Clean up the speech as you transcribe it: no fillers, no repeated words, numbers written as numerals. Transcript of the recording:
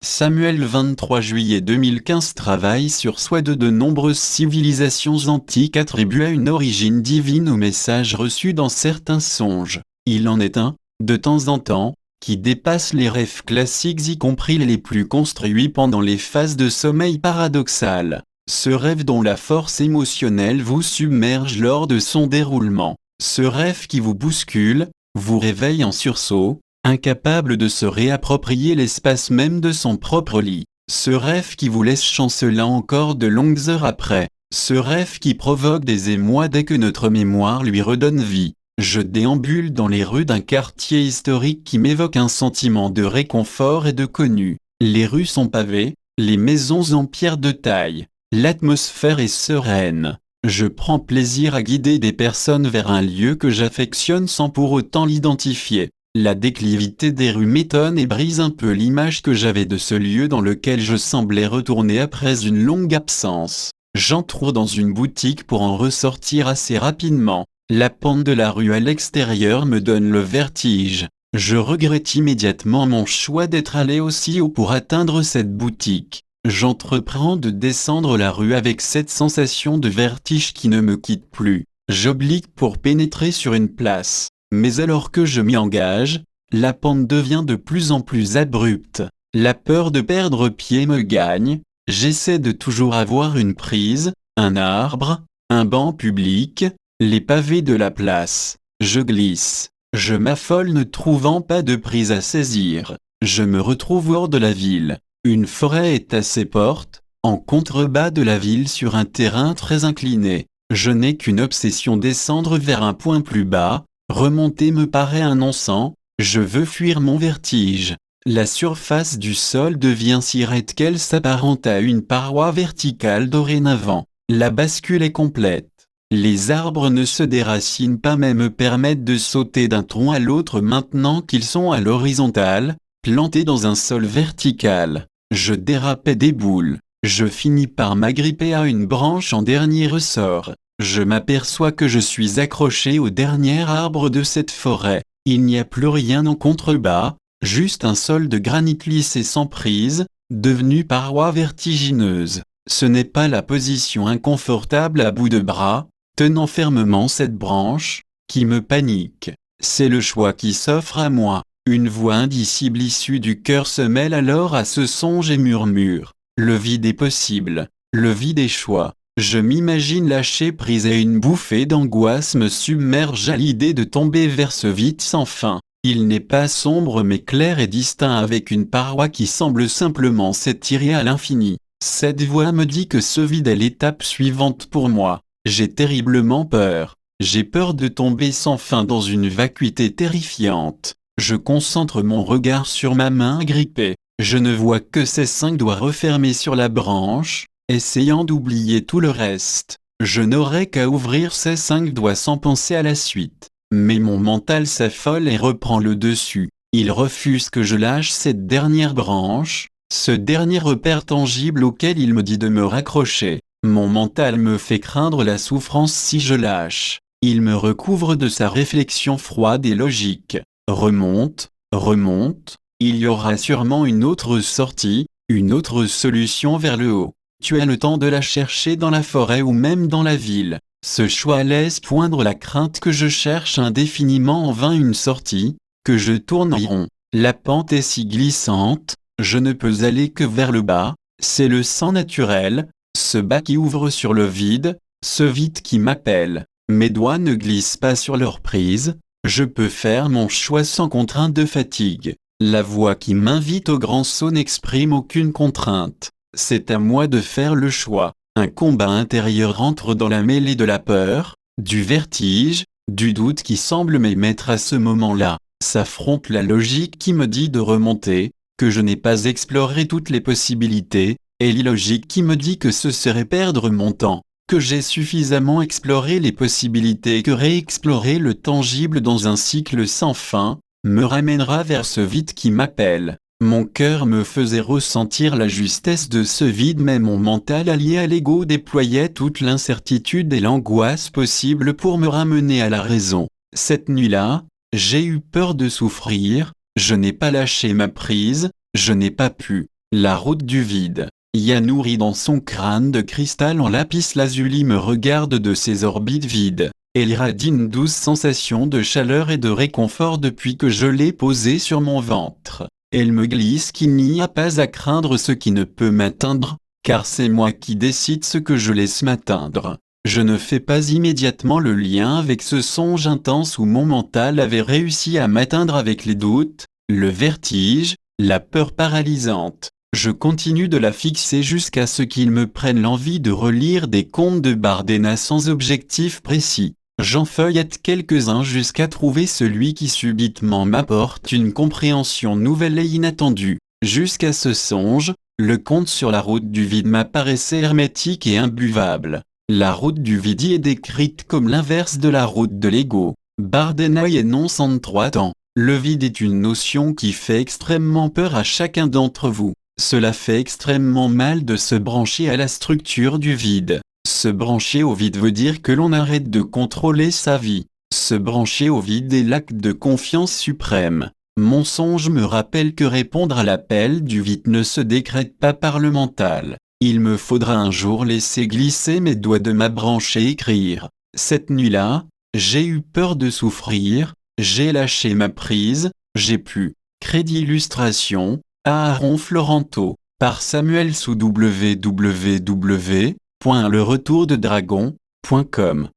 Samuel 23 juillet 2015 travaille sur soi de nombreuses civilisations antiques attribuaient une origine divine aux messages reçus dans certains songes. Il en est un, de temps en temps, qui dépasse les rêves classiques y compris les plus construits pendant les phases de sommeil paradoxal. Ce rêve dont la force émotionnelle vous submerge lors de son déroulement. Ce rêve qui vous bouscule, vous réveille en sursaut, incapable de se réapproprier l'espace même de son propre lit. Ce rêve qui vous laisse chancelant encore de longues heures après. Ce rêve qui provoque des émois dès que notre mémoire lui redonne vie. Je déambule dans les rues d'un quartier historique qui m'évoque un sentiment de réconfort et de connu. Les rues sont pavées, les maisons en pierre de taille. L'atmosphère est sereine. Je prends plaisir à guider des personnes vers un lieu que j'affectionne sans pour autant l'identifier. La déclivité des rues m'étonne et brise un peu l'image que j'avais de ce lieu dans lequel je semblais retourner après une longue absence. J'entre dans une boutique pour en ressortir assez rapidement. La pente de la rue à l'extérieur me donne le vertige. Je regrette immédiatement mon choix d'être allé aussi haut pour atteindre cette boutique. J'entreprends de descendre la rue avec cette sensation de vertige qui ne me quitte plus. J'oblique pour pénétrer sur une place. Mais alors que je m'y engage, la pente devient de plus en plus abrupte. La peur de perdre pied me gagne. J'essaie de toujours avoir une prise, un arbre, un banc public, les pavés de la place. Je glisse. Je m'affole ne trouvant pas de prise à saisir. Je me retrouve hors de la ville. Une forêt est à ses portes, en contrebas de la ville sur un terrain très incliné. Je n'ai qu'une obsession: descendre vers un point plus bas. Remonter me paraît un non-sens, je veux fuir mon vertige. La surface du sol devient si raide qu'elle s'apparente à une paroi verticale dorénavant. La bascule est complète. Les arbres ne se déracinent pas mais me permettent de sauter d'un tronc à l'autre maintenant qu'ils sont à l'horizontale, plantés dans un sol vertical. Je dérape et déboule. Je finis par m'agripper à une branche en dernier ressort. Je m'aperçois que je suis accroché au dernier arbre de cette forêt. Il n'y a plus rien en contrebas, juste un sol de granit lisse et sans prise, devenu paroi vertigineuse. Ce n'est pas la position inconfortable à bout de bras, tenant fermement cette branche, qui me panique. C'est le choix qui s'offre à moi. Une voix indicible issue du cœur se mêle alors à ce songe et murmure. Le vide est possible, le vide est choix. Je m'imagine lâcher prise et une bouffée d'angoisse me submerge à l'idée de tomber vers ce vide sans fin. Il n'est pas sombre mais clair et distinct avec une paroi qui semble simplement s'étirer à l'infini. Cette voix me dit que ce vide est l'étape suivante pour moi. J'ai terriblement peur. J'ai peur de tomber sans fin dans une vacuité terrifiante. Je concentre mon regard sur ma main agrippée. Je ne vois que ces 5 doigts refermés sur la branche. Essayant d'oublier tout le reste, je n'aurais qu'à ouvrir ces 5 doigts sans penser à la suite. Mais mon mental s'affole et reprend le dessus. Il refuse que je lâche cette dernière branche, ce dernier repère tangible auquel il me dit de me raccrocher. Mon mental me fait craindre la souffrance si je lâche. Il me recouvre de sa réflexion froide et logique. Remonte, remonte, il y aura sûrement une autre sortie, une autre solution vers le haut. Tu as le temps de la chercher dans la forêt ou même dans la ville. Ce choix laisse poindre la crainte que je cherche indéfiniment en vain une sortie, que je tourne en rond. La pente est si glissante, je ne peux aller que vers le bas. C'est le sang naturel, ce bas qui ouvre sur le vide, ce vide qui m'appelle. Mes doigts ne glissent pas sur leur prise, je peux faire mon choix sans contrainte de fatigue. La voix qui m'invite au grand saut n'exprime aucune contrainte. C'est à moi de faire le choix. Un combat intérieur entre dans la mêlée de la peur, du vertige, du doute qui semble m'émettre à ce moment-là. S'affronte la logique qui me dit de remonter, que je n'ai pas exploré toutes les possibilités, et l'illogique qui me dit que ce serait perdre mon temps, que j'ai suffisamment exploré les possibilités et que réexplorer le tangible dans un cycle sans fin, me ramènera vers ce vide qui m'appelle. Mon cœur me faisait ressentir la justesse de ce vide mais mon mental allié à l'ego déployait toute l'incertitude et l'angoisse possible pour me ramener à la raison. Cette nuit-là, j'ai eu peur de souffrir, je n'ai pas lâché ma prise, je n'ai pas pu. La route du vide. Yanouri dans son crâne de cristal en lapis lazuli me regarde de ses orbites vides. Elle irradie une douce sensation de chaleur et de réconfort depuis que je l'ai posée sur mon ventre. Elle me glisse qu'il n'y a pas à craindre ce qui ne peut m'atteindre, car c'est moi qui décide ce que je laisse m'atteindre. Je ne fais pas immédiatement le lien avec ce songe intense où mon mental avait réussi à m'atteindre avec les doutes, le vertige, la peur paralysante. Je continue de la fixer jusqu'à ce qu'il me prenne l'envie de relire des contes de Bardena sans objectif précis. J'en feuillette quelques-uns jusqu'à trouver celui qui subitement m'apporte une compréhension nouvelle et inattendue. Jusqu'à ce songe, le conte sur la route du vide m'apparaissait hermétique et imbuvable. La route du vide y est décrite comme l'inverse de la route de l'ego. Bardena y énonce en 3 temps. Le vide est une notion qui fait extrêmement peur à chacun d'entre vous. Cela fait extrêmement mal de se brancher à la structure du vide. Se brancher au vide veut dire que l'on arrête de contrôler sa vie. Se brancher au vide est l'acte de confiance suprême. Mon songe me rappelle que répondre à l'appel du vide ne se décrète pas par le mental. Il me faudra un jour laisser glisser mes doigts de ma branche et écrire. Cette nuit-là, j'ai eu peur de souffrir, j'ai lâché ma prise, j'ai pu. Crédit illustration, Aaron Floranto, par Samuel sous www.leretourdedragon.com